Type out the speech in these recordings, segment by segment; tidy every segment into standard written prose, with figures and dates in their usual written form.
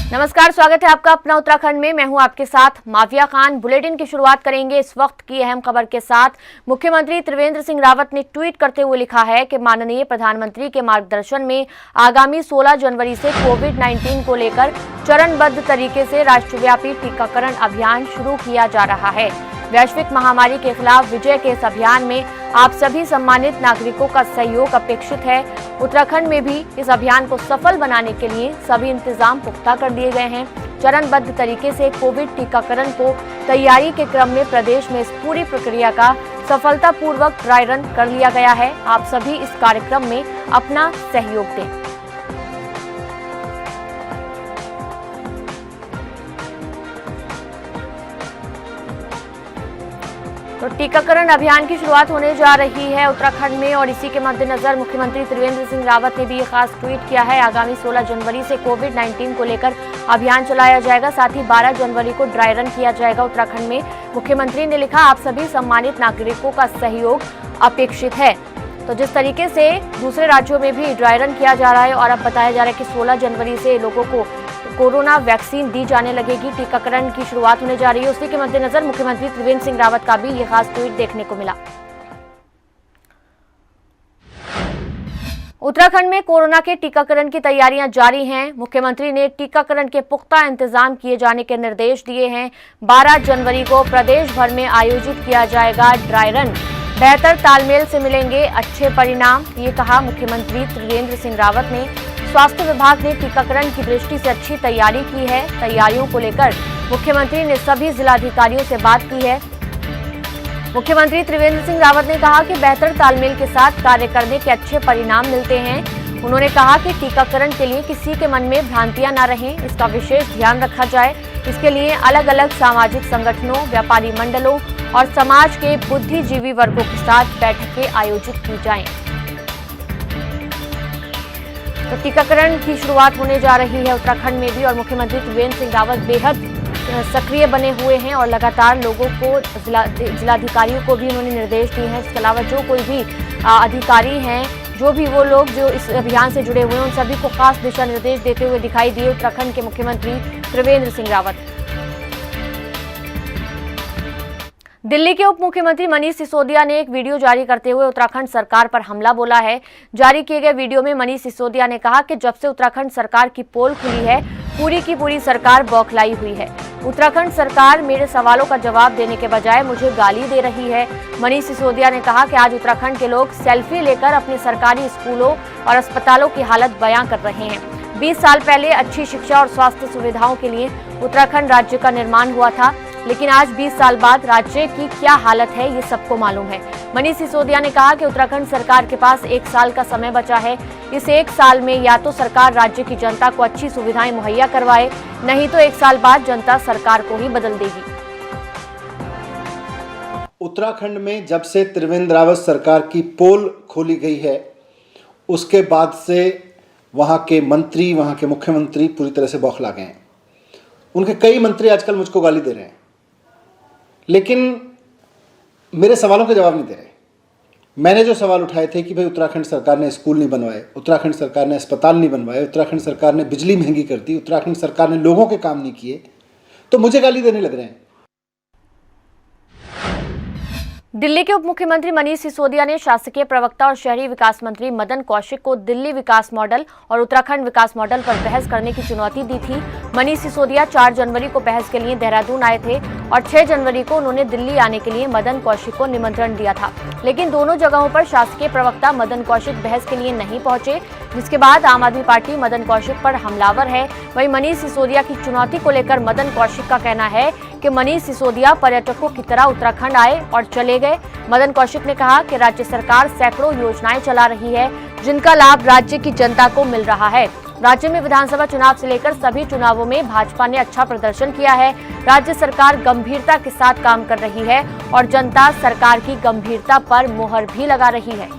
नमस्कार, स्वागत है आपका अपना उत्तराखंड में। मैं हूं आपके साथ माफिया खान। बुलेटिन की शुरुआत करेंगे इस वक्त की अहम खबर के साथ। मुख्यमंत्री त्रिवेंद्र सिंह रावत ने ट्वीट करते हुए लिखा है कि माननीय प्रधानमंत्री के मार्गदर्शन में आगामी 16 जनवरी से कोविड-19 को लेकर चरणबद्ध तरीके से राष्ट्रव्यापी टीकाकरण अभियान शुरू किया जा रहा है। वैश्विक महामारी के खिलाफ विजय के इस अभियान में आप सभी सम्मानित नागरिकों का सहयोग अपेक्षित है। उत्तराखंड में भी इस अभियान को सफल बनाने के लिए सभी इंतजाम पुख्ता कर दिए गए हैं। चरणबद्ध तरीके से कोविड टीकाकरण को तैयारी के क्रम में प्रदेश में इस पूरी प्रक्रिया का सफलतापूर्वक ड्राई रन कर लिया गया है। आप सभी इस कार्यक्रम में अपना सहयोग दें। तो टीकाकरण अभियान की शुरुआत होने जा रही है उत्तराखंड में और इसी के मद्देनजर मुख्यमंत्री त्रिवेंद्र सिंह रावत ने भी एक खास ट्वीट किया है। आगामी 16 जनवरी से कोविड-19 को लेकर अभियान चलाया जाएगा, साथ ही 12 जनवरी को ड्राई रन किया जाएगा उत्तराखंड में। मुख्यमंत्री ने लिखा, आप सभी सम्मानित नागरिकों का सहयोग अपेक्षित है। तो जिस तरीके से दूसरे राज्यों में भी ड्राई रन किया जा रहा है और अब बताया जा रहा है कि 16 जनवरी से लोगों को कोरोना वैक्सीन दी जाने लगेगी, टीकाकरण की शुरुआत होने जा रही है, उसी के मद्देनजर मुख्यमंत्री त्रिवेंद्र सिंह रावत का भी ये खास ट्वीट देखने को मिला। उत्तराखंड में कोरोना के टीकाकरण की तैयारियां जारी हैं। मुख्यमंत्री ने टीकाकरण के पुख्ता इंतजाम किए जाने के निर्देश दिए हैं। 12 जनवरी को प्रदेश भर में आयोजित किया जाएगा ड्राई रन। बेहतर तालमेल से मिलेंगे अच्छे परिणाम, ये कहा मुख्यमंत्री त्रिवेंद्र सिंह रावत ने। स्वास्थ्य विभाग ने टीकाकरण की दृष्टि से अच्छी तैयारी की है। तैयारियों को लेकर मुख्यमंत्री ने सभी जिलाधिकारियों से बात की है। मुख्यमंत्री त्रिवेंद्र सिंह रावत ने कहा कि बेहतर तालमेल के साथ कार्य करने के अच्छे परिणाम मिलते हैं। उन्होंने कहा कि टीकाकरण के लिए किसी के मन में भ्रांतियां न रहें, इसका विशेष ध्यान रखा जाए। इसके लिए अलग अलग सामाजिक संगठनों, व्यापारी मंडलों और समाज के बुद्धिजीवी वर्गों के साथ बैठकें आयोजित की जाएं। तो टीकाकरण की शुरुआत होने जा रही है उत्तराखंड में भी और मुख्यमंत्री त्रिवेंद्र सिंह रावत बेहद सक्रिय बने हुए हैं और लगातार लोगों को, जिलाधिकारियों को भी उन्होंने निर्देश दिए हैं। इसके अलावा जो कोई भी अधिकारी हैं, जो भी वो लोग जो इस अभियान से जुड़े हुए हैं, उन सभी को खास दिशा निर्देश देते हुए दिखाई दिए उत्तराखंड के मुख्यमंत्री त्रिवेंद्र सिंह रावत। दिल्ली के उप मुख्यमंत्री मनीष सिसोदिया ने एक वीडियो जारी करते हुए उत्तराखंड सरकार पर हमला बोला है। जारी किए गए वीडियो में मनीष सिसोदिया ने कहा कि जब से उत्तराखंड सरकार की पोल खुली है, पूरी की पूरी सरकार बौखलाई हुई है। उत्तराखंड सरकार मेरे सवालों का जवाब देने के बजाय मुझे गाली दे रही है। मनीष सिसोदिया ने कहा कि आज उत्तराखंड के लोग सेल्फी लेकर अपने सरकारी स्कूलों और अस्पतालों की हालत बयां कर रहे हैं। 20 साल पहले अच्छी शिक्षा और स्वास्थ्य सुविधाओं के लिए उत्तराखंड राज्य का निर्माण हुआ था, लेकिन आज 20 साल बाद राज्य की क्या हालत है ये सबको मालूम है। मनीष सिसोदिया ने कहा कि उत्तराखंड सरकार के पास 1 साल का समय बचा है। इस 1 साल में या तो सरकार राज्य की जनता को अच्छी सुविधाएं मुहैया करवाए, नहीं तो 1 साल बाद जनता सरकार को ही बदल देगी। उत्तराखंड में जब से त्रिवेंद्र रावत सरकार की पोल खोली गई है, उसके बाद से वहाँ के मंत्री, वहाँ के मुख्यमंत्री पूरी तरह से बौखला गए हैं। उनके कई मंत्री आजकल मुझको गाली दे रहे हैं, लेकिन मेरे सवालों के जवाब नहीं दे रहे। मैंने जो सवाल उठाए थे कि भाई उत्तराखंड सरकार ने स्कूल नहीं बनवाए, उत्तराखंड सरकार ने अस्पताल नहीं बनवाए, उत्तराखंड सरकार ने बिजली महंगी कर दी, उत्तराखंड सरकार ने लोगों के काम नहीं किए, तो मुझे गाली देने लग रहे हैं। दिल्ली के उप मुख्यमंत्री मनीष सिसोदिया ने शासकीय प्रवक्ता और शहरी विकास मंत्री मदन कौशिक को दिल्ली विकास मॉडल और उत्तराखंड विकास मॉडल पर बहस करने की चुनौती दी थी। मनीष सिसोदिया 4 जनवरी को बहस के लिए देहरादून आए थे और 6 जनवरी को उन्होंने दिल्ली आने के लिए मदन कौशिक को निमंत्रण दिया था, लेकिन दोनों जगहों पर शासकीय प्रवक्ता मदन कौशिक बहस के लिए नहीं पहुंचे, जिसके बाद आम आदमी पार्टी मदन कौशिक पर हमलावर है। वहीं मनीष सिसोदिया की चुनौती को लेकर मदन कौशिक का कहना है कि मनीष सिसोदिया पर्यटकों की तरह उत्तराखंड आए और चले गए। मदन कौशिक ने कहा कि राज्य सरकार सैकड़ों योजनाएं चला रही है, जिनका लाभ राज्य की जनता को मिल रहा है। राज्य में विधानसभा चुनाव से लेकर सभी चुनावों में भाजपा ने अच्छा प्रदर्शन किया है। राज्य सरकार गंभीरता के साथ काम कर रही है और जनता सरकार की गंभीरता पर मोहर भी लगा रही है।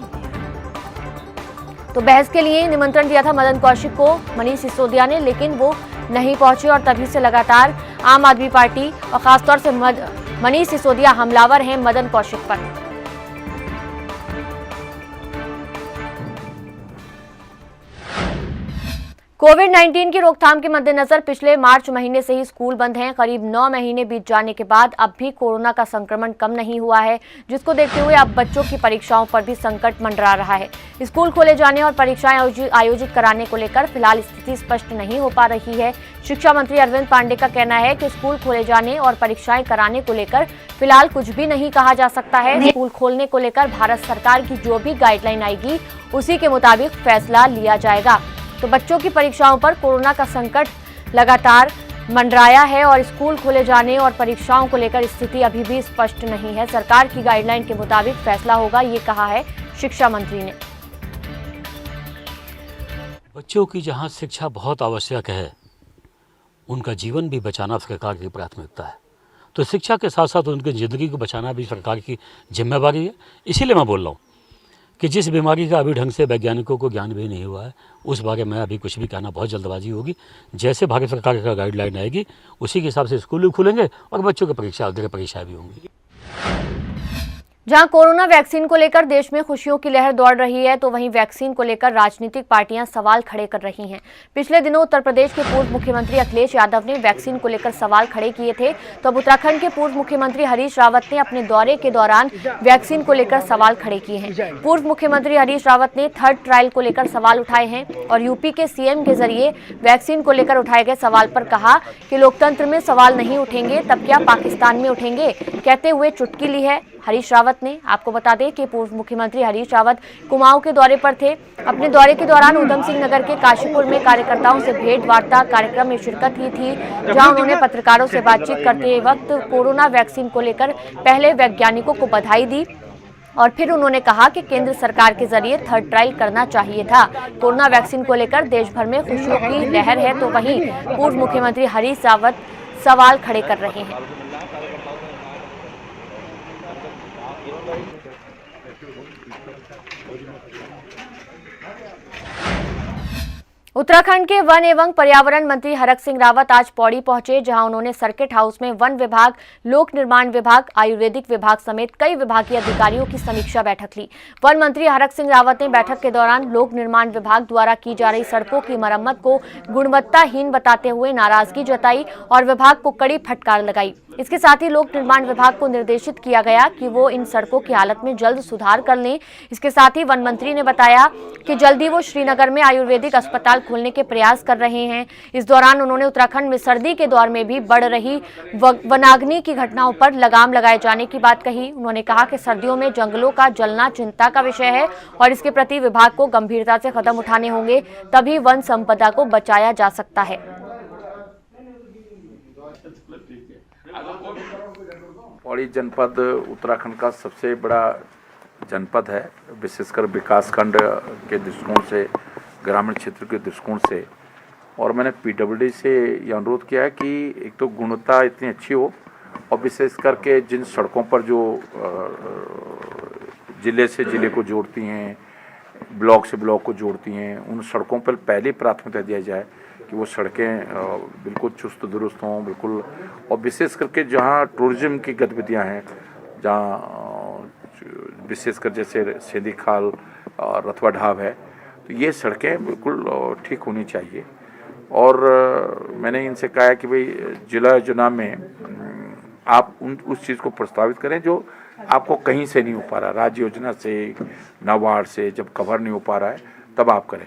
तो बहस के लिए निमंत्रण दिया था मदन कौशिक को मनीष सिसोदिया ने, लेकिन वो नहीं पहुंचे और तभी से लगातार आम आदमी पार्टी और खासतौर से मनीष सिसोदिया हमलावर हैं मदन कौशिक पर। कोविड-19 की रोकथाम के मद्देनजर पिछले मार्च महीने से ही स्कूल बंद हैं। करीब 9 महीने बीत जाने के बाद अब भी कोरोना का संक्रमण कम नहीं हुआ है, जिसको देखते हुए अब बच्चों की परीक्षाओं पर भी संकट मंडरा रहा है। स्कूल खोले जाने और परीक्षाएं आयोजित कराने को लेकर फिलहाल स्थिति स्पष्ट नहीं हो पा रही है। शिक्षा मंत्री अरविंद पांडे का कहना है कि स्कूल खोले जाने और परीक्षाएं कराने को लेकर फिलहाल कुछ भी नहीं कहा जा सकता है। स्कूल खोलने को लेकर भारत सरकार की जो भी गाइडलाइन आएगी उसी के मुताबिक फैसला लिया जाएगा। तो बच्चों की परीक्षाओं पर कोरोना का संकट लगातार मंडराया है और स्कूल खोले जाने और परीक्षाओं को लेकर स्थिति अभी भी स्पष्ट नहीं है। सरकार की गाइडलाइन के मुताबिक फैसला होगा, ये कहा है शिक्षा मंत्री ने। बच्चों की जहां शिक्षा बहुत आवश्यक है, उनका जीवन भी बचाना सरकार की प्राथमिकता है। तो शिक्षा के साथ साथ उनकी ज़िंदगी को बचाना भी सरकार की जिम्मेवारी है। इसीलिए मैं बोल रहा हूँ कि जिस बीमारी का अभी ढंग से वैज्ञानिकों को ज्ञान भी नहीं हुआ है, उस बारे में अभी कुछ भी कहना बहुत जल्दबाजी होगी। जैसे भारत सरकार का गाइडलाइन आएगी उसी के हिसाब से स्कूल भी खुलेंगे और बच्चों की गृह परीक्षा भी होंगी। जहां कोरोना वैक्सीन को लेकर देश में खुशियों की लहर दौड़ रही है, तो वहीं वैक्सीन को लेकर राजनीतिक पार्टियां सवाल खड़े कर रही हैं। पिछले दिनों उत्तर प्रदेश के पूर्व मुख्यमंत्री अखिलेश यादव ने वैक्सीन को लेकर सवाल खड़े किए थे, तो अब उत्तराखंड के पूर्व मुख्यमंत्री हरीश रावत ने अपने दौरे के दौरान वैक्सीन को लेकर सवाल खड़े किए हैं। पूर्व मुख्यमंत्री हरीश रावत ने थर्ड ट्रायल को लेकर सवाल उठाए हैं और यूपी के सीएम के जरिए वैक्सीन को लेकर उठाए गए सवाल पर कहा कि लोकतंत्र में सवाल नहीं उठेंगे तब क्या पाकिस्तान में उठेंगे, कहते हुए चुटकी ली है हरीश रावत ने। आपको बता दें कि पूर्व मुख्यमंत्री हरीश रावत कुमाऊं के दौरे पर थे। अपने दौरे के दौरान उधम सिंह नगर के काशीपुर में कार्यकर्ताओं से भेंट वार्ता कार्यक्रम में शिरकत की थी, जहां उन्होंने पत्रकारों से बातचीत करते वक्त कोरोना वैक्सीन को लेकर पहले वैज्ञानिकों को बधाई दी और फिर उन्होंने कहा कि केंद्र सरकार के जरिए थर्ड ट्रायल करना चाहिए था। कोरोना वैक्सीन को लेकर देश भर में खुशियों की लहर है, तो वहीं पूर्व मुख्यमंत्री हरीश रावत सवाल खड़े कर रहे हैं। उत्तराखंड के वन एवं पर्यावरण मंत्री हरक सिंह रावत आज पौड़ी पहुंचे, जहां उन्होंने सर्किट हाउस में वन विभाग, लोक निर्माण विभाग, आयुर्वेदिक विभाग समेत कई विभागीय अधिकारियों की समीक्षा बैठक ली। वन मंत्री हरक सिंह रावत ने बैठक के दौरान लोक निर्माण विभाग द्वारा की जा रही सड़कों की मरम्मत को गुणवत्ताहीन बताते हुए नाराजगी जताई और विभाग को कड़ी फटकार लगाई। इसके साथ ही लोक निर्माण विभाग को निर्देशित किया गया कि वो इन सड़कों की हालत में जल्द सुधार कर लें। इसके साथ ही वन मंत्री ने बताया कि जल्दी वो श्रीनगर में आयुर्वेदिक अस्पताल खोलने के प्रयास कर रहे हैं। इस दौरान उन्होंने उत्तराखंड में सर्दी के दौर में भी बढ़ रही वनाग्नि की घटनाओं पर लगाम लगाए जाने की बात कही। उन्होंने कहा कि सर्दियों में जंगलों का जलना चिंता का विषय है और इसके प्रति विभाग को गंभीरता से कदम उठाने होंगे, तभी वन संपदा को बचाया जा सकता है। पौड़ी जनपद उत्तराखंड का सबसे बड़ा जनपद है, विशेषकर विकासखंड के दृष्टिकोण से, ग्रामीण क्षेत्र के दृष्टिकोण से। और मैंने पीडब्ल्यूडी से ये अनुरोध किया है कि एक तो गुणवत्ता इतनी अच्छी हो और विशेष करके जिन सड़कों पर जो ज़िले से ज़िले को जोड़ती हैं, ब्लॉक से ब्लॉक को जोड़ती हैं, उन सड़कों पर पहले प्राथमिकता दिया जाए कि वो सड़कें बिल्कुल चुस्त दुरुस्त हों बिल्कुल। और विशेष करके जहाँ टूरिज्म की गतिविधियाँ हैं, जहाँ विशेषकर जैसे सेंधी खाल और रथवा ढाब है, तो ये सड़कें बिल्कुल ठीक होनी चाहिए। और मैंने इनसे कहा है कि भाई जिला योजना में आप उस चीज़ को प्रस्तावित करें जो आपको कहीं से नहीं हो पा रहा, राज्य योजना से, नाबार्ड से जब कवर नहीं हो पा रहा है तब आप करें।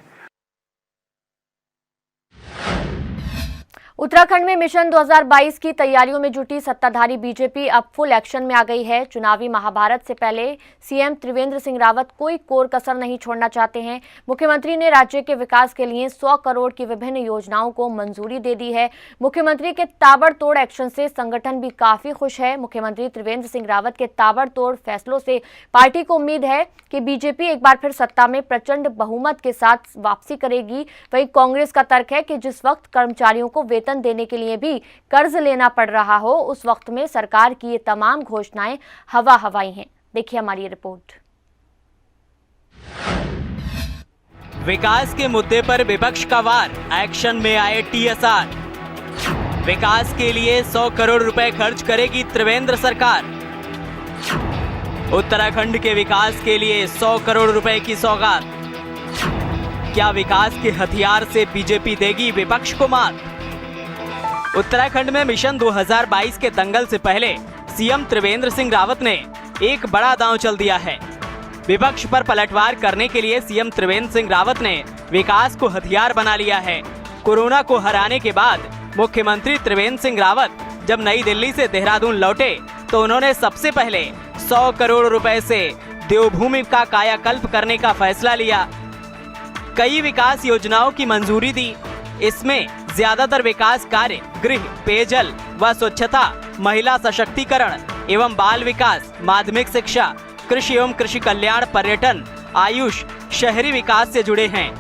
उत्तराखंड में मिशन 2022 की तैयारियों में जुटी सत्ताधारी बीजेपी अब फुल एक्शन में आ गई है। चुनावी महाभारत से पहले सीएम त्रिवेंद्र सिंह रावत कोई कोर कसर नहीं छोड़ना चाहते हैं। मुख्यमंत्री ने राज्य के विकास के लिए 100 करोड़ की विभिन्न योजनाओं को मंजूरी दे दी है। मुख्यमंत्री के ताबड़तोड़ एक्शन से संगठन भी काफी खुश है। मुख्यमंत्री त्रिवेंद्र सिंह रावत के ताबड़तोड़ फैसलों से पार्टी को उम्मीद है कि बीजेपी एक बार फिर सत्ता में प्रचंड बहुमत के साथ वापसी करेगी। वहीं कांग्रेस का तर्क है कि जिस वक्त कर्मचारियों को वेतन देने के लिए भी कर्ज लेना पड़ रहा हो, उस वक्त में सरकार की ये तमाम घोषणाएं हवा हवाई हैं। देखिए हमारी रिपोर्ट। विकास के मुद्दे पर विपक्ष का वार, एक्शन में आए टीएसआर। विकास के लिए 100 करोड़ रुपए खर्च करेगी त्रिवेंद्र सरकार। उत्तराखंड के विकास के लिए 100 करोड़ रुपए की सौगात। क्या विकास के हथियार से बीजेपी देगी विपक्ष को मात? उत्तराखंड में मिशन 2022 के दंगल से पहले सीएम त्रिवेंद्र सिंह रावत ने एक बड़ा दांव चल दिया है। विपक्ष पर पलटवार करने के लिए सीएम त्रिवेंद्र सिंह रावत ने विकास को हथियार बना लिया है। कोरोना को हराने के बाद मुख्यमंत्री त्रिवेंद्र सिंह रावत जब नई दिल्ली से देहरादून लौटे तो उन्होंने सबसे पहले 100 करोड़ रुपए से देवभूमि का कायाकल्प करने का फैसला लिया। कई विकास योजनाओं की मंजूरी दी। इसमें ज्यादातर विकास कार्य गृह, पेयजल व स्वच्छता, महिला सशक्तिकरण एवं बाल विकास, माध्यमिक शिक्षा, कृषि एवं कृषि कल्याण, पर्यटन, आयुष, शहरी विकास से जुड़े हैं।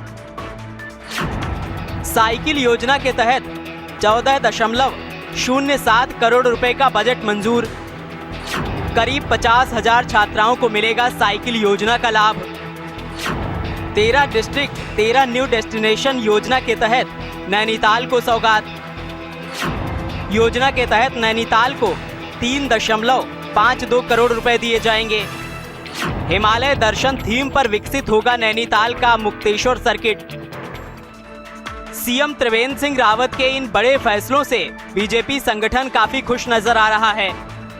साइकिल योजना के तहत 14.07 करोड़ रुपए का बजट मंजूर। करीब 50,000 छात्राओं को मिलेगा साइकिल योजना का लाभ। 13 डिस्ट्रिक्ट 13 न्यू डेस्टिनेशन योजना के तहत नैनीताल को सौगात। योजना के तहत नैनीताल को 3.52 करोड़ रुपए दिए जाएंगे। हिमालय दर्शन थीम पर विकसित होगा नैनीताल का मुक्तेश्वर सर्किट। सीएम त्रिवेंद्र सिंह रावत के इन बड़े फैसलों से बीजेपी संगठन काफी खुश नजर आ रहा है।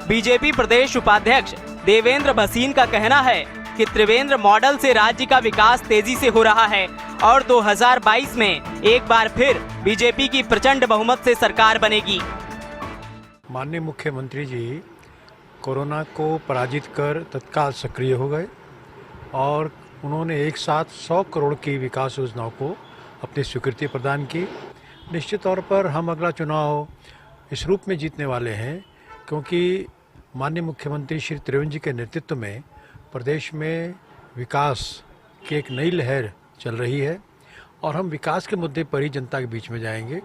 बीजेपी प्रदेश उपाध्यक्ष देवेंद्र भसीन का कहना है कि त्रिवेंद्र मॉडल से राज्य का विकास तेजी से हो रहा है और 2022 में एक बार फिर बीजेपी की प्रचंड बहुमत से सरकार बनेगी। माननीय मुख्यमंत्री जी कोरोना को पराजित कर तत्काल सक्रिय हो गए और उन्होंने एक साथ 100 करोड़ की विकास योजनाओं को अपनी स्वीकृति प्रदान की। निश्चित तौर पर हम अगला चुनाव इस रूप में जीतने वाले हैं क्योंकि माननीय मुख्यमंत्री श्री त्रिवेंद्र जी के नेतृत्व में प्रदेश में विकास की एक नई लहर चल रही है और हम विकास के मुद्दे पर ही जनता के बीच में जाएंगे।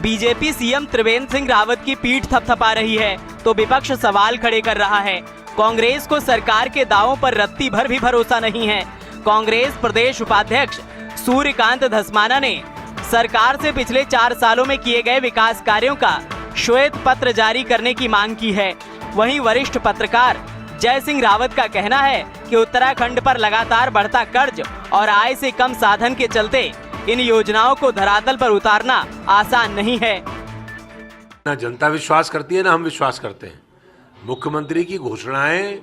बीजेपी सीएम त्रिवेंद्र सिंह रावत की पीठ थपथपा रही है तो विपक्ष सवाल खड़े कर रहा है। कांग्रेस को सरकार के दावों पर रत्ती भर भी भरोसा नहीं है। कांग्रेस प्रदेश उपाध्यक्ष सूर्यकांत धस्माना ने सरकार से पिछले 4 सालों में किए गए विकास कार्यों का श्वेत पत्र जारी करने की मांग की है। वहीं वरिष्ठ पत्रकार जय सिंह रावत का कहना है कि उत्तराखंड पर लगातार बढ़ता कर्ज और आय से कम साधन के चलते इन योजनाओं को धरातल पर उतारना आसान नहीं है। ना जनता विश्वास करती है ना हम विश्वास करते हैं। मुख्यमंत्री की घोषणाएं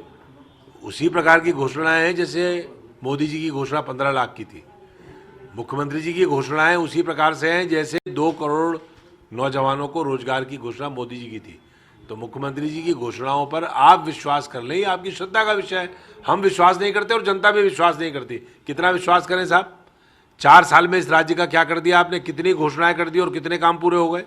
उसी प्रकार की घोषणाएं हैं जैसे मोदी जी की घोषणा 15 लाख की थी। मुख्यमंत्री जी की घोषणाएं उसी प्रकार से हैं जैसे 2 करोड़ नौजवानों को रोजगार की घोषणा मोदी जी की थी। तो मुख्यमंत्री जी की घोषणाओं पर आप विश्वास कर लें, आपकी श्रद्धा का विषय है। हम विश्वास नहीं करते और जनता भी विश्वास नहीं करती। कितना विश्वास करें साहब? 4 साल में इस राज्य का क्या कर दिया आपने? कितनी घोषणाएं कर दी और कितने काम पूरे हो गए?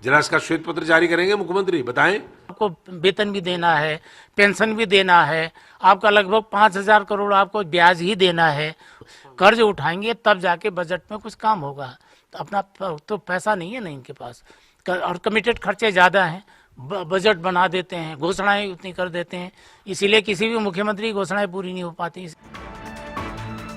जरा इसका श्वेत पत्र जारी करेंगे मुख्यमंत्री, बताएं। आपको वेतन भी देना है, पेंशन भी देना है, आपका लगभग 5,000 करोड़ आपको ब्याज ही देना है। कर्ज उठाएंगे तब जाके बजट में कुछ काम होगा। तो अपना तो पैसा नहीं है ना इनके पास और कमिटेड खर्चे ज़्यादा हैं। बजट बना देते हैं, घोषणाएं उतनी कर देते हैं, इसीलिए किसी भी मुख्यमंत्री की घोषणाएं पूरी नहीं हो पाती।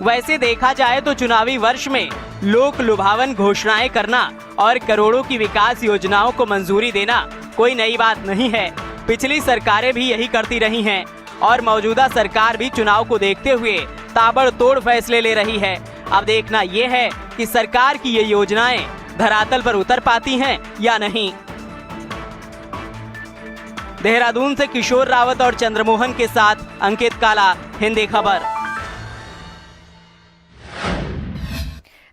वैसे देखा जाए तो चुनावी वर्ष में लोक लुभावन घोषणाएं करना और करोड़ों की विकास योजनाओं को मंजूरी देना कोई नई बात नहीं है। पिछली सरकारें भी यही करती रही हैं और मौजूदा सरकार भी चुनाव को देखते हुए ताबड़तोड़ फैसले ले रही है। अब देखना ये है कि सरकार की ये योजनाएं धरातल पर उतर पाती हैं या नहीं। देहरादून से किशोर रावत और चंद्रमोहन के साथ अंकित काला, हिंदी खबर।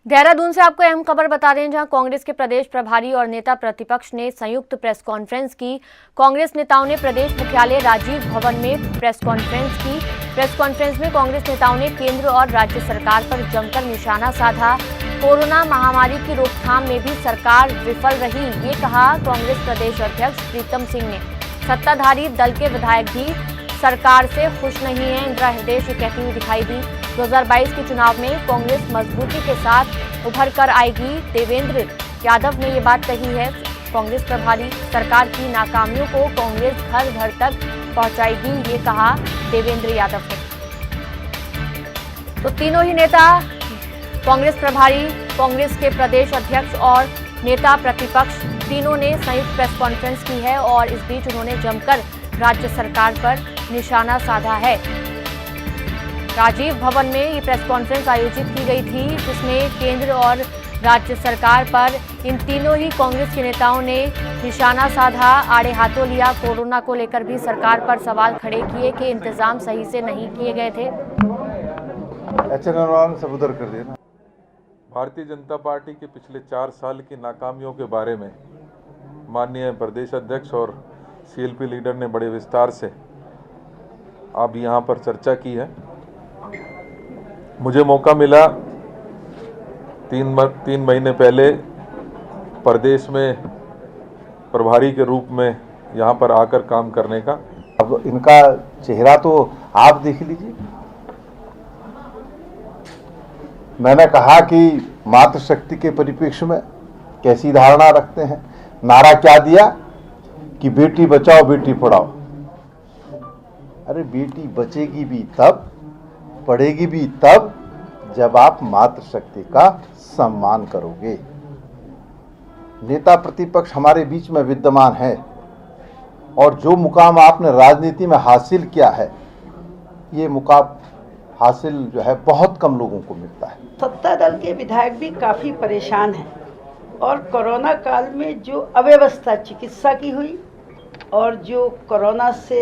देहरादून से आपको अहम खबर बता दें, जहां कांग्रेस के प्रदेश प्रभारी और नेता प्रतिपक्ष ने संयुक्त प्रेस कॉन्फ्रेंस की। कांग्रेस नेताओं ने प्रदेश मुख्यालय राजीव भवन में प्रेस कॉन्फ्रेंस की। प्रेस कॉन्फ्रेंस में कांग्रेस नेताओं ने केंद्र और राज्य सरकार पर जमकर निशाना साधा। कोरोना महामारी की रोकथाम में भी सरकार विफल रही, ये कहा कांग्रेस प्रदेश अध्यक्ष प्रीतम सिंह ने। सत्ताधारी दल के विधायक भी सरकार से खुश नहीं है, इंदिरा हृदय से कहती हुई दिखाई दी। 2022 के चुनाव में कांग्रेस मजबूती के साथ उभर कर आएगी, देवेंद्र यादव ने ये बात कही है। कांग्रेस प्रभारी सरकार की नाकामियों को कांग्रेस घर घर तक पहुंचाएगी, ये कहा देवेंद्र यादव ने। तो तीनों ही नेता कांग्रेस प्रभारी, कांग्रेस के प्रदेश अध्यक्ष और नेता प्रतिपक्ष तीनों ने संयुक्त प्रेस कॉन्फ्रेंस की है और इस बीच उन्होंने जमकर राज्य सरकार पर निशाना साधा है। राजीव भवन में ये प्रेस कॉन्फ्रेंस आयोजित की गई थी, जिसमें केंद्र और राज्य सरकार पर इन तीनों ही कांग्रेस के नेताओं ने निशाना साधा, आड़े हाथों लिया। कोरोना को लेकर भी सरकार पर सवाल खड़े किए कि इंतजाम सही से नहीं किए गए थे। सब उधर कर दिया ना। भारतीय जनता पार्टी के पिछले 4 साल की नाकामियों के बारे में माननीय प्रदेश अध्यक्ष और सीएलपी लीडर ने बड़े विस्तार से अब यहाँ पर चर्चा की है। मुझे मौका मिला 3 महीने पहले प्रदेश में प्रभारी के रूप में यहाँ पर आकर काम करने का। अब इनका चेहरा तो आप देख लीजिए। मैंने कहा कि मातृशक्ति के परिप्रेक्ष्य में कैसी धारणा रखते हैं। नारा क्या दिया कि बेटी बचाओ बेटी पढ़ाओ। अरे बेटी बचेगी भी तब, पढ़ेगी भी तब जब आप मातृशक्ति का सम्मान करोगे। नेता प्रतिपक्ष हमारे बीच में विद्यमान है और जो मुकाम आपने राजनीति में हासिल किया है, ये मुकाम हासिल जो है बहुत कम लोगों को मिलता है। सत्ता दल के विधायक भी काफ़ी परेशान हैं और कोरोना काल में जो अव्यवस्था चिकित्सा की हुई और जो कोरोना से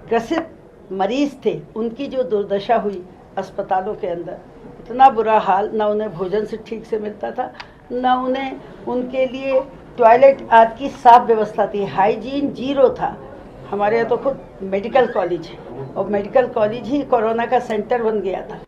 ग्रसित मरीज थे, उनकी जो दुर्दशा हुई अस्पतालों के अंदर, इतना बुरा हाल, न उन्हें भोजन से ठीक से मिलता था, न उन्हें उनके लिए टॉयलेट आदि की साफ व्यवस्था थी। हाइजीन जीरो था। हमारे यहाँ तो खुद मेडिकल कॉलेज है और मेडिकल कॉलेज ही कोरोना का सेंटर बन गया था।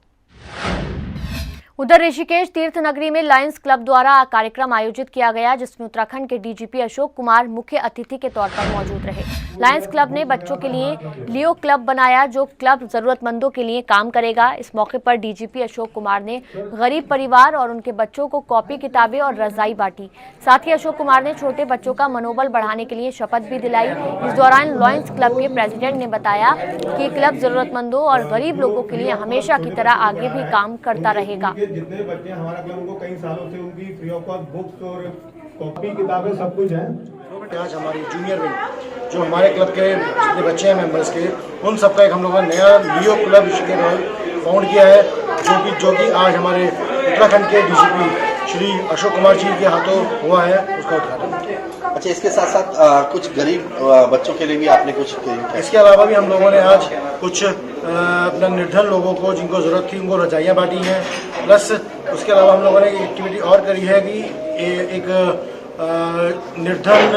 उधर ऋषिकेश तीर्थ नगरी में लायंस क्लब द्वारा कार्यक्रम आयोजित किया गया, जिसमें उत्तराखंड के डीजीपी अशोक कुमार मुख्य अतिथि के तौर पर मौजूद रहे। लायंस क्लब ने बच्चों के लिए लियो क्लब बनाया, जो क्लब जरूरतमंदों के लिए काम करेगा। इस मौके पर डीजीपी अशोक कुमार ने गरीब परिवार और उनके बच्चों को कॉपी किताबें और रजाई बांटी। साथ ही अशोक कुमार ने छोटे बच्चों का मनोबल बढ़ाने के लिए शपथ भी दिलाई। इस दौरान लायंस क्लब के प्रेसिडेंट ने बताया कि क्लब जरूरतमंदों और गरीब लोगों के लिए हमेशा की तरह आगे भी काम करता रहेगा। जितने बच्चे हमारा क्लब, उनको कई सालों से उनकी फ्री ऑफ कॉस्ट बुक्स और कॉपी किताबें सब कुछ है। आज हमारी जूनियर विंग, जो हमारे क्लब के जितने बच्चे हैं मेंबर्स के, उन सबका एक हम लोगों ने नया लियो क्लब ऋषिकेश फाउंड किया है, जो कि आज हमारे उत्तराखंड के डीजीपी श्री अशोक कुमार जी के हाथों हुआ है उसका उद्घाटन। अच्छा, इसके साथ साथ कुछ गरीब बच्चों के लिए भी आपने कुछ किया? इसके अलावा भी हम लोगों ने आज कुछ अपना निर्धन लोगों को, जिनको ज़रूरत थी, उनको रजाइयाँ बांटी हैं। प्लस उसके अलावा हम लोगों ने एक एक्टिविटी और करी है कि एक निर्धन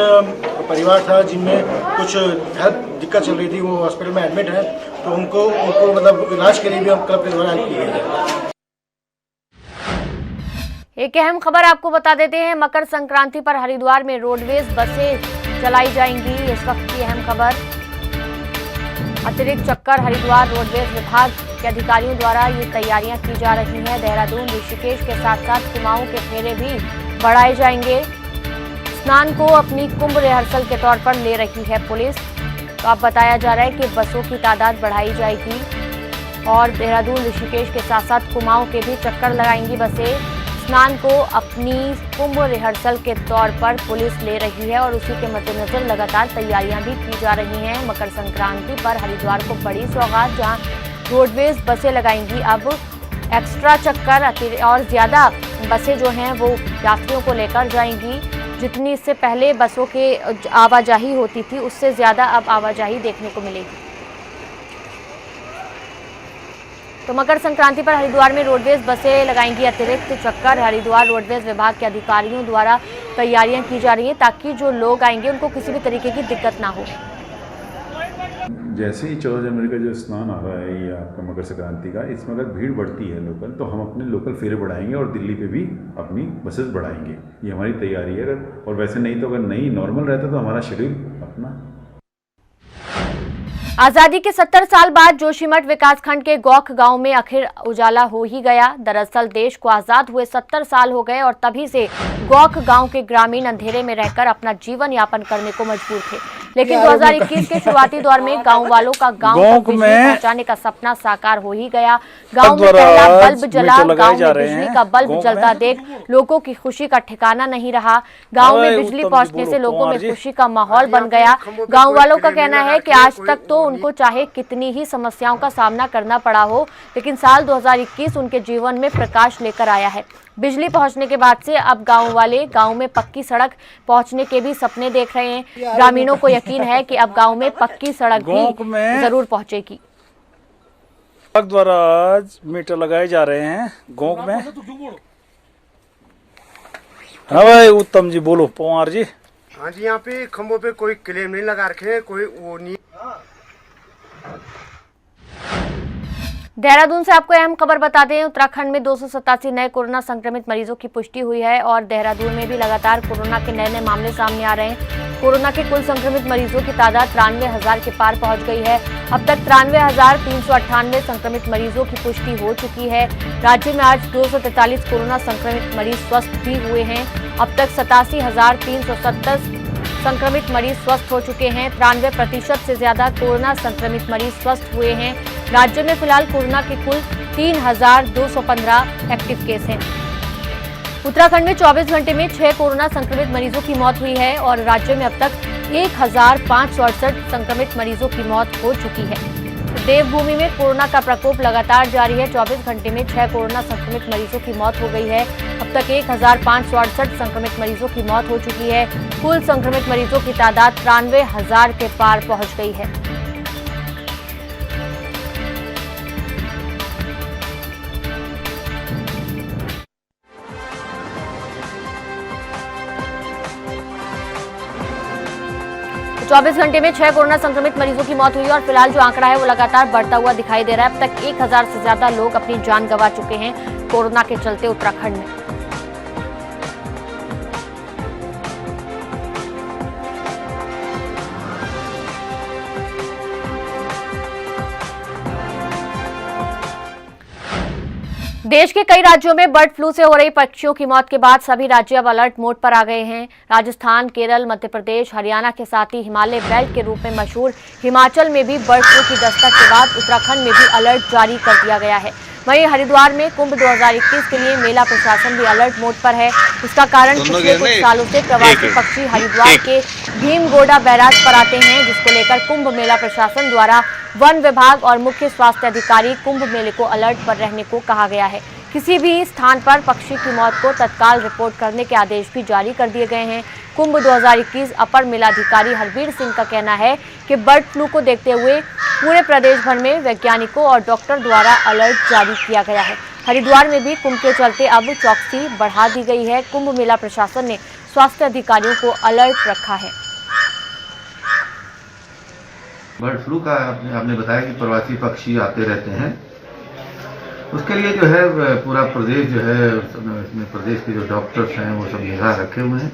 परिवार था जिनमें कुछ हेल्थ दिक्कत चल रही थी, वो हॉस्पिटल में एडमिट है, तो उनको मतलब इलाज के लिए भी हम क्लब के द्वारा हेल्प की है। एक अहम खबर आपको बता देते हैं, मकर संक्रांति पर हरिद्वार में रोडवेज बसें चलाई जाएंगी। इस वक्त की अहम खबर, अतिरिक्त चक्कर हरिद्वार रोडवेज विभाग के अधिकारियों द्वारा ये तैयारियां की जा रही हैं। देहरादून ऋषिकेश के साथ साथ कुमाऊं के फेरे भी बढ़ाए जाएंगे। स्नान को अपनी कुंभ रिहर्सल के तौर पर ले रही है पुलिस। तो अब बताया जा रहा है कि बसों की तादाद बढ़ाई जाएगी और देहरादून ऋषिकेश के साथ साथ कुमाऊं के भी चक्कर लगाएंगी बसें। स्नान को अपनी कुंभ रिहर्सल के तौर पर पुलिस ले रही है और उसी के मद्देनजर लगातार तैयारियां भी की जा रही हैं। मकर संक्रांति पर हरिद्वार को बड़ी सौगात, जहां रोडवेज बसें लगाएंगी अब एक्स्ट्रा चक्कर और ज़्यादा बसें जो हैं वो यात्रियों को लेकर जाएंगी। जितनी इससे पहले बसों के आवाजाही होती थी, उससे ज़्यादा अब आवाजाही देखने को मिलेगी। तो मकर संक्रांति पर हरिद्वार में रोडवेज बसें लगाएंगी अतिरिक्त चक्कर। हरिद्वार रोडवेज विभाग के अधिकारियों द्वारा तैयारियां की जा रही हैं ताकि जो लोग आएंगे उनको किसी भी तरीके की दिक्कत ना हो। जैसे ही 14 जनवरी का जो स्नान आ रहा है, ये आपका मकर संक्रांति का, इसमें अगर भीड़ बढ़ती है लोकल, तो हम अपने लोकल फेरे बढ़ाएंगे और दिल्ली पे भी अपनी बसेस बढ़ाएंगे। ये हमारी तैयारी है। अगर और वैसे नहीं तो अगर नहीं नॉर्मल रहता तो हमारा शेड्यूल अपना। आजादी के 70 साल बाद जोशीमठ विकासखंड के गौख गांव में आखिर उजाला हो ही गया। दरअसल देश को आजाद हुए 70 साल हो गए और तभी से गौख गांव के ग्रामीण अंधेरे में रहकर अपना जीवन यापन करने को मजबूर थे। लेकिन 2021 के शुरुआती दौर में गांव वालों का गांव तक बिजली पहुंचाने का सपना साकार हो ही गया। गांव में पहला बल्ब जला, गांव में बिजली का बल्ब जलता देख लोगों की खुशी का ठिकाना नहीं रहा। गांव में बिजली पहुंचने से लोगों में खुशी का माहौल बन गया। गांव वालों का कहना है कि आज तक तो उनको चाहे कितनी ही समस्याओं का सामना करना पड़ा हो, लेकिन साल 2021 उनके जीवन में प्रकाश लेकर आया है। बिजली पहुंचने के बाद से अब गांव वाले गांव में पक्की सड़क पहुंचने के भी सपने देख रहे हैं। ग्रामीणों को यकीन है कि अब गांव में पक्की सड़क भी जरूर पहुंचेगी। द्वारा मीटर लगाए जा रहे हैं गांव में। हाँ भाई उत्तम जी बोलो। पवार जी। हाँ जी, यहाँ पे खंभों पे कोई क्लेम नहीं लगा रखे, कोई वो नहीं। देहरादून से आपको अहम खबर बता दें, उत्तराखंड में 287 नए कोरोना संक्रमित मरीजों की पुष्टि हुई है और देहरादून में भी लगातार कोरोना के नए मामले सामने आ रहे हैं। कोरोना के कुल संक्रमित मरीजों की तादाद 93,000 के पार पहुंच गई है। अब तक 93,398 संक्रमित मरीजों की पुष्टि हो चुकी है। राज्य में आज 243 कोरोना संक्रमित मरीज स्वस्थ भी हुए हैं। अब तक 87,370 संक्रमित मरीज स्वस्थ हो चुके हैं। 93% से ज्यादा कोरोना संक्रमित मरीज स्वस्थ हुए हैं। राज्य में फिलहाल कोरोना के कुल 3,215 एक्टिव केस हैं। उत्तराखंड में 24 घंटे में 6 कोरोना संक्रमित मरीजों की मौत हुई है और राज्य में अब तक 1,568 संक्रमित मरीजों की मौत हो चुकी है। देवभूमि में कोरोना का प्रकोप लगातार जारी है। 24 घंटे में 6 कोरोना संक्रमित मरीजों की मौत हो गई है। अब तक 1,568 संक्रमित मरीजों की मौत हो चुकी है। कुल संक्रमित मरीजों की तादाद 93,000 के पार पहुंच गई है। तो 24 घंटे में 6 कोरोना संक्रमित मरीजों की मौत हुई और फिलहाल जो आंकड़ा है वो लगातार बढ़ता हुआ दिखाई दे रहा है। अब तक 1,000 से ज्यादा लोग अपनी जान गंवा चुके हैं कोरोना के चलते उत्तराखंड में। देश के कई राज्यों में बर्ड फ्लू से हो रही पक्षियों की मौत के बाद सभी राज्य अब अलर्ट मोड पर आ गए हैं। राजस्थान, केरल, मध्य प्रदेश, हरियाणा के साथ ही हिमालय बेल्ट के रूप में मशहूर हिमाचल में भी बर्ड फ्लू की दस्तक के बाद उत्तराखंड में भी अलर्ट जारी कर दिया गया है। वहीं हरिद्वार में कुंभ 2021 के लिए मेला प्रशासन भी अलर्ट मोड पर है। इसका कारण पिछले कुछ सालों से प्रवासी पक्षी हरिद्वार के भीमगोड़ा बैराज पर आते हैं, जिसको लेकर कुंभ मेला प्रशासन द्वारा वन विभाग और मुख्य स्वास्थ्य अधिकारी कुंभ मेले को अलर्ट पर रहने को कहा गया है। किसी भी स्थान पर पक्षी की मौत को तत्काल रिपोर्ट करने के आदेश भी जारी कर दिए गए हैं। कुंभ 2021 अपर मेलाधिकारी हरबीर सिंह का कहना है कि बर्ड फ्लू को देखते हुए पूरे प्रदेश भर में वैज्ञानिकों और डॉक्टर द्वारा अलर्ट जारी किया गया है। हरिद्वार में भी कुंभ के चलते अब चौकसी बढ़ा दी गई है। कुंभ मेला प्रशासन ने स्वास्थ्य अधिकारियों को अलर्ट रखा है। बर्ड फ्लू का आपने बताया कि प्रवासी पक्षी आते रहते हैं, उसके लिए जो है पूरा प्रदेश जो है इसमें प्रदेश के जो डॉक्टर्स हैं वो सब निगाह रखे हुए हैं,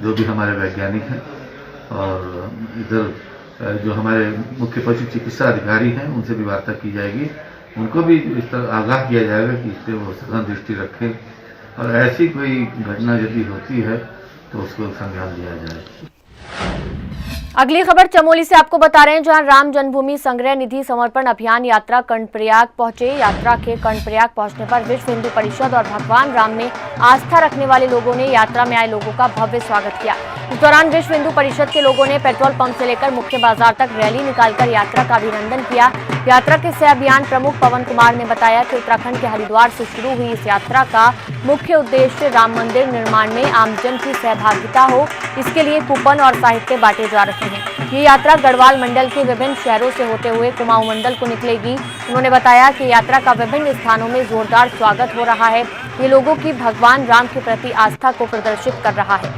जो भी हमारे वैज्ञानिक हैं, और इधर जो हमारे मुख्य पशु चिकित्सा अधिकारी हैं उनसे भी वार्ता की जाएगी। उनको भी इस तरह आगाह किया जाएगा कि इस पर वो सघन दृष्टि रखें और ऐसी कोई घटना यदि होती है तो उसको संज्ञान लिया जाए। अगली खबर चमोली से आपको बता रहे हैं, जहां राम जन्मभूमि संग्रह निधि समर्पण अभियान यात्रा कर्णप्रयाग पहुंचे। यात्रा के कर्णप्रयाग पहुंचने पर विश्व हिंदू परिषद और भगवान राम में आस्था रखने वाले लोगों ने यात्रा में आए लोगों का भव्य स्वागत किया। इस दौरान विश्व हिंदू परिषद के लोगों ने पेट्रोल पंप से लेकर मुख्य बाजार तक रैली निकालकर यात्रा का अभिनंदन किया। यात्रा के सह अभियान प्रमुख पवन कुमार ने बताया कि उत्तराखंड के हरिद्वार से शुरू हुई इस यात्रा का मुख्य उद्देश्य राम मंदिर निर्माण में आमजन की सहभागिता हो, इसके लिए कूपन और साहित्य बांटे जा रहे हैं। ये यात्रा गढ़वाल मंडल के विभिन्न शहरों से होते हुए कुमाऊं मंडल को निकलेगी। उन्होंने बताया कि यात्रा का विभिन्न स्थानों में जोरदार स्वागत हो रहा है। ये लोगों की भगवान राम के प्रति आस्था को प्रदर्शित कर रहा है।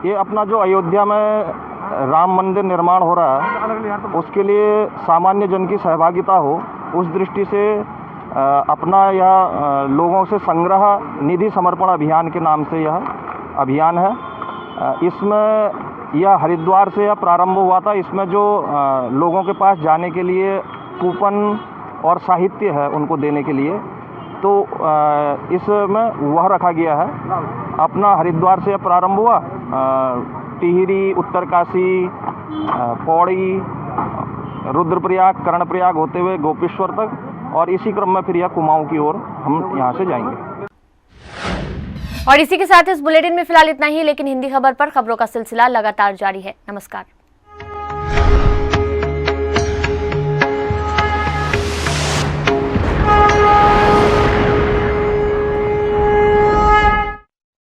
ये अपना जो अयोध्या में राम मंदिर निर्माण हो रहा है, उसके लिए सामान्य जन की सहभागिता हो, उस दृष्टि से अपना यह लोगों से संग्रह निधि समर्पण अभियान के नाम से यह अभियान है। इसमें यह हरिद्वार से यह प्रारंभ हुआ था। इसमें जो लोगों के पास जाने के लिए कूपन और साहित्य है उनको देने के लिए, तो इसमें वह रखा गया है। अपना हरिद्वार से प्रारंभ हुआ, टिहरी, उत्तरकाशी, पौड़ी, रुद्रप्रयाग, कर्णप्रयाग होते हुए गोपेश्वर तक, और इसी क्रम में फिर यह कुमाऊं की ओर हम यहाँ से जाएंगे। और इसी के साथ इस बुलेटिन में फिलहाल इतना ही, लेकिन हिंदी खबर पर खबरों का सिलसिला लगातार जारी है। नमस्कार।